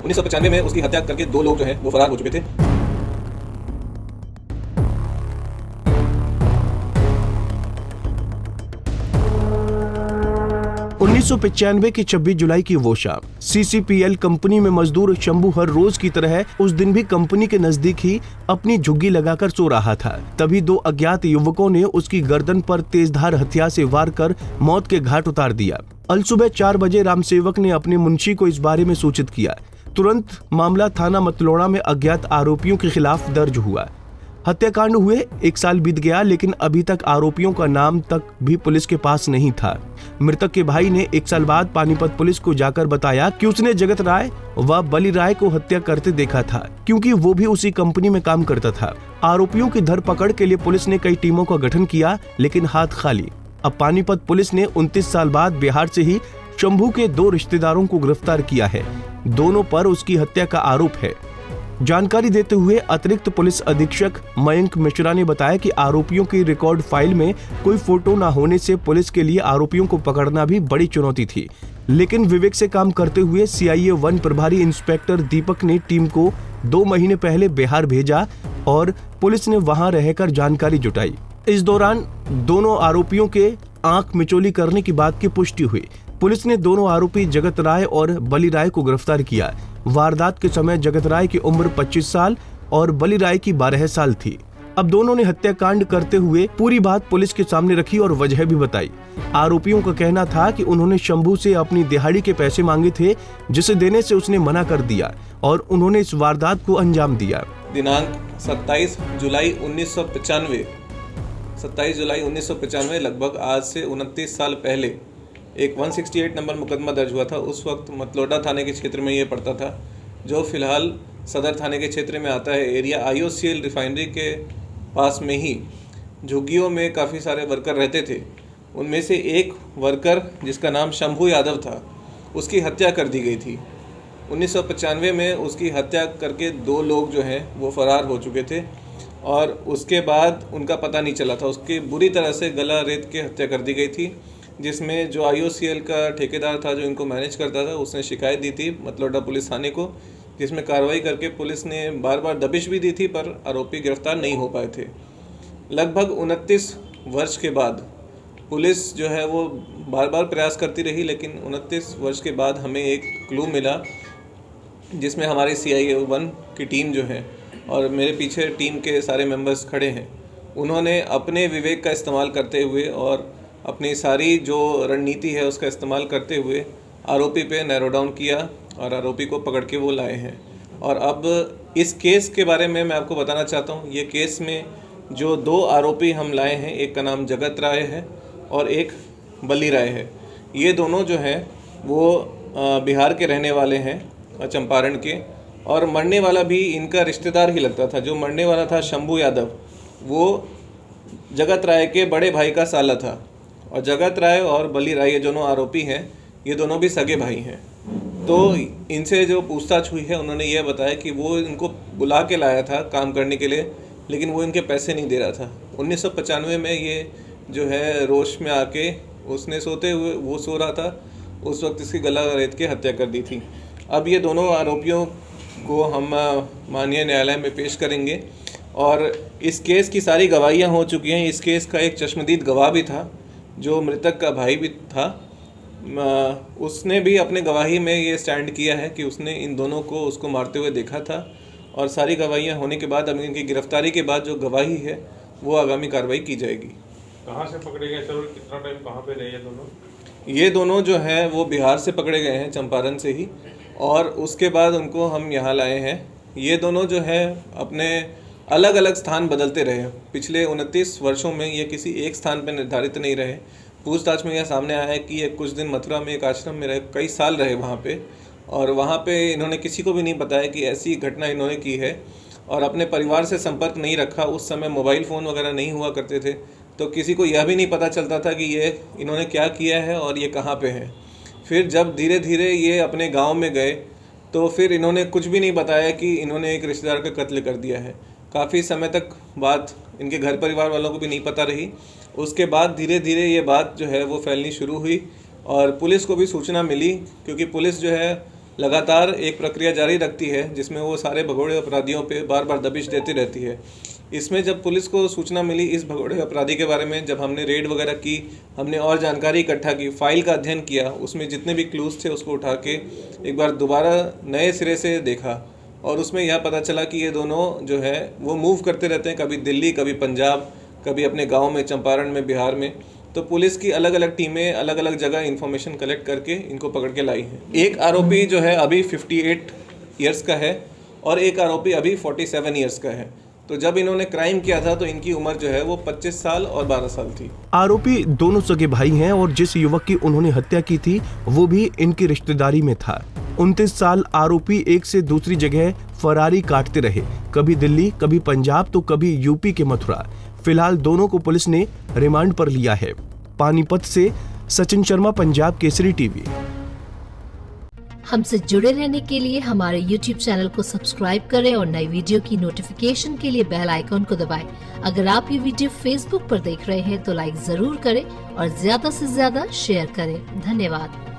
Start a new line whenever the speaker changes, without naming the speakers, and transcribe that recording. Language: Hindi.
1995 में उसकी हत्या करके 2 लोग जो हैं वो फरार हो चुके थे।
1995 की 26 जुलाई की वो शाम CCPL कंपनी में मजदूर शंभू हर रोज की तरह उस दिन भी कंपनी के नजदीक ही अपनी झुग्गी लगाकर सो रहा था। तभी 2 अज्ञात युवकों ने उसकी गर्दन पर तेजधार हथियार से वार कर मौत के घाट उतार दिया। अलसुबह 4 बजे रामसेवक ने अपने मुंशी को इस बारे में सूचित किया। तुरंत मामला थाना मतलोड़ा में अज्ञात आरोपियों के खिलाफ दर्ज हुआ। हत्याकांड हुए 1 साल बीत गया, लेकिन अभी तक आरोपियों का नाम तक भी पुलिस के पास नहीं था। मृतक के भाई ने 1 साल बाद पानीपत पुलिस को जाकर बताया कि उसने जगत राय व बली राय को हत्या करते देखा था, क्योंकि वो भी उसी कंपनी में काम करता था। आरोपियों की धरपकड़ के लिए पुलिस ने कई टीमों का गठन किया, लेकिन हाथ खाली। अब पानीपत पुलिस ने 29 साल बाद बिहार से ही शंभू के 2 रिश्तेदारों को गिरफ्तार किया है। दोनों पर उसकी हत्या का आरोप है। जानकारी देते हुए अतिरिक्त पुलिस अधीक्षक मयंक मिश्रा ने बताया कि आरोपियों की रिकॉर्ड फाइल में कोई फोटो न होने से पुलिस के लिए आरोपियों को पकड़ना भी बड़ी चुनौती थी, लेकिन विवेक से काम करते हुए CIA 1 प्रभारी इंस्पेक्टर दीपक ने टीम को 2 महीने पहले बिहार भेजा और पुलिस ने वहां रहकर जानकारी जुटाई। इस दौरान दोनों आरोपियों के आंख मिचौली करने की बात की पुष्टि हुई। पुलिस ने दोनों आरोपी जगत राय और बली राय को गिरफ्तार किया। वारदात के समय जगत राय की उम्र 25 साल और बली राय की 12 साल थी। अब दोनों ने हत्याकांड करते हुए पूरी बात पुलिस के सामने रखी और वजह भी बताई। आरोपियों का कहना था कि उन्होंने शंभू से अपनी दिहाड़ी के पैसे मांगे थे, जिसे देने से उसने मना कर दिया और उन्होंने इस वारदात को अंजाम दिया।
दिनांक 27 जुलाई 1995 लगभग आज से 29 साल पहले एक 168 नंबर मुकदमा दर्ज हुआ था। उस वक्त मतलोडा थाने के क्षेत्र में ये पड़ता था, जो फिलहाल सदर थाने के क्षेत्र में आता है। एरिया IOCL रिफाइनरी के पास में ही झुग्गियों में काफ़ी सारे वर्कर रहते थे। उनमें से एक वर्कर जिसका नाम शंभू यादव था, उसकी हत्या कर दी गई थी। 1995 में उसकी हत्या करके 2 लोग जो हैं वो फरार हो चुके थे और उसके बाद उनका पता नहीं चला था। उसकी बुरी तरह से गला रेत के हत्या कर दी गई थी, जिसमें जो IOCL का ठेकेदार था जो इनको मैनेज करता था, उसने शिकायत दी थी मतलोडा पुलिस थाने को, जिसमें कार्रवाई करके पुलिस ने बार बार दबिश भी दी थी, पर आरोपी गिरफ्तार नहीं हो पाए थे। लगभग 29 वर्ष के बाद पुलिस जो है वो बार बार प्रयास करती रही, लेकिन 29 वर्ष के बाद हमें एक क्लू मिला, जिसमें हमारी CIA 1 की टीम जो है और मेरे पीछे टीम के सारे मेंबर्स खड़े हैं, उन्होंने अपने विवेक का इस्तेमाल करते हुए और अपनी सारी जो रणनीति है उसका इस्तेमाल करते हुए आरोपी पे नैरो डाउन किया और आरोपी को पकड़ के वो लाए हैं। और अब इस केस के बारे में मैं आपको बताना चाहता हूँ। ये केस में जो 2 आरोपी हम लाए हैं, एक का नाम जगत राय है और एक बली राय है। ये दोनों जो हैं वो बिहार के रहने वाले हैं, चंपारण के, और मरने वाला भी इनका रिश्तेदार ही लगता था। जो मरने वाला था शंभू यादव, वो जगत राय के बड़े भाई का साला था, और जगत राय और बली राय ये दोनों आरोपी हैं, ये दोनों भी सगे भाई हैं। तो इनसे जो पूछताछ हुई है, उन्होंने ये बताया कि वो इनको बुला के लाया था काम करने के लिए, लेकिन वो इनके पैसे नहीं दे रहा था। 1995 में ये जो है रोश में आके उसने सोते हुए वो सो रहा था, उस वक्त इसकी गला रेत के हत्या कर दी थी। अब ये दोनों आरोपियों को हम माननीय न्यायालय में पेश करेंगे और इस केस की सारी गवाहियाँ हो चुकी हैं। इस केस का एक चश्मदीद गवाह भी था, जो मृतक का भाई भी था। उसने भी अपने गवाही में ये स्टैंड किया है कि उसने इन दोनों को उसको मारते हुए देखा था, और सारी गवाहियाँ होने के बाद अब इनकी गिरफ्तारी के बाद जो गवाही है वो आगामी कार्रवाई की जाएगी।
कहाँ से पकड़े गए सर? कितना टाइम कहाँ पे रहे ये दोनों?
ये दोनों जो हैं वो बिहार से पकड़े गए हैं, चंपारण से ही, और उसके बाद उनको हम यहाँ लाए हैं। ये दोनों जो है अपने अलग अलग स्थान बदलते रहे। पिछले 29 वर्षों में ये किसी एक स्थान पर निर्धारित नहीं रहे। पूछताछ में यह सामने आया है कि ये कुछ दिन मथुरा में एक आश्रम में रहे, कई साल रहे वहाँ पे, और वहाँ पे इन्होंने किसी को भी नहीं बताया कि ऐसी घटना इन्होंने की है, और अपने परिवार से संपर्क नहीं रखा। उस समय मोबाइल फ़ोन वगैरह नहीं हुआ करते थे, तो किसी को यह भी नहीं पता चलता था कि ये इन्होंने क्या किया है और ये कहाँ पे है। फिर जब धीरे धीरे ये अपने गांव में गए, तो फिर इन्होंने कुछ भी नहीं बताया कि इन्होंने एक रिश्तेदार का कत्ल कर दिया है। काफ़ी समय तक बात इनके घर परिवार वालों को भी नहीं पता रही। उसके बाद धीरे धीरे ये बात जो है वो फैलनी शुरू हुई और पुलिस को भी सूचना मिली, क्योंकि पुलिस जो है लगातार एक प्रक्रिया जारी रखती है जिसमें वो सारे भगोड़े अपराधियों पे बार बार दबिश देती रहती है। इसमें जब पुलिस को सूचना मिली इस भगोड़े अपराधी के बारे में, जब हमने रेड वगैरह की, हमने और जानकारी इकट्ठा की, फाइल का अध्ययन किया, उसमें जितने भी क्लूज थे उसको उठा के एक बार दोबारा नए सिरे से देखा और उसमें यह पता चला कि ये दोनों जो है वो मूव करते रहते हैं, कभी दिल्ली, कभी पंजाब, कभी अपने गाँव में, चंपारण में, बिहार में। तो पुलिस की अलग अलग टीमें अलग अलग जगह इन्फॉर्मेशन कलेक्ट करके इनको पकड़ के लाई है। एक आरोपी जो है अभी 58 ईयर्स का है और एक आरोपी अभी 47 ईयर्स का है। तो जब इन्होंने क्राइम किया था तो इनकी उम्र जो है वो 25 साल और 12 साल थी।
आरोपी दोनों सगे भाई हैं और जिस युवक की उन्होंने हत्या की थी वो भी इनकी रिश्तेदारी में था। 29 साल आरोपी एक से दूसरी जगह फरारी काटते रहे, कभी दिल्ली, कभी पंजाब तो कभी यूपी के मथुरा। फिलहाल दोनों को पुलिस ने रिमांड पर लिया है। पानीपत से सचिन शर्मा, पंजाब केसरी टीवी।
हमसे जुड़े रहने के लिए हमारे YouTube चैनल को सब्सक्राइब करें और नई वीडियो की नोटिफिकेशन के लिए बेल आइकॉन को दबाएं। अगर आप ये वीडियो Facebook पर देख रहे हैं तो लाइक जरूर करें और ज्यादा से ज्यादा शेयर करें। धन्यवाद।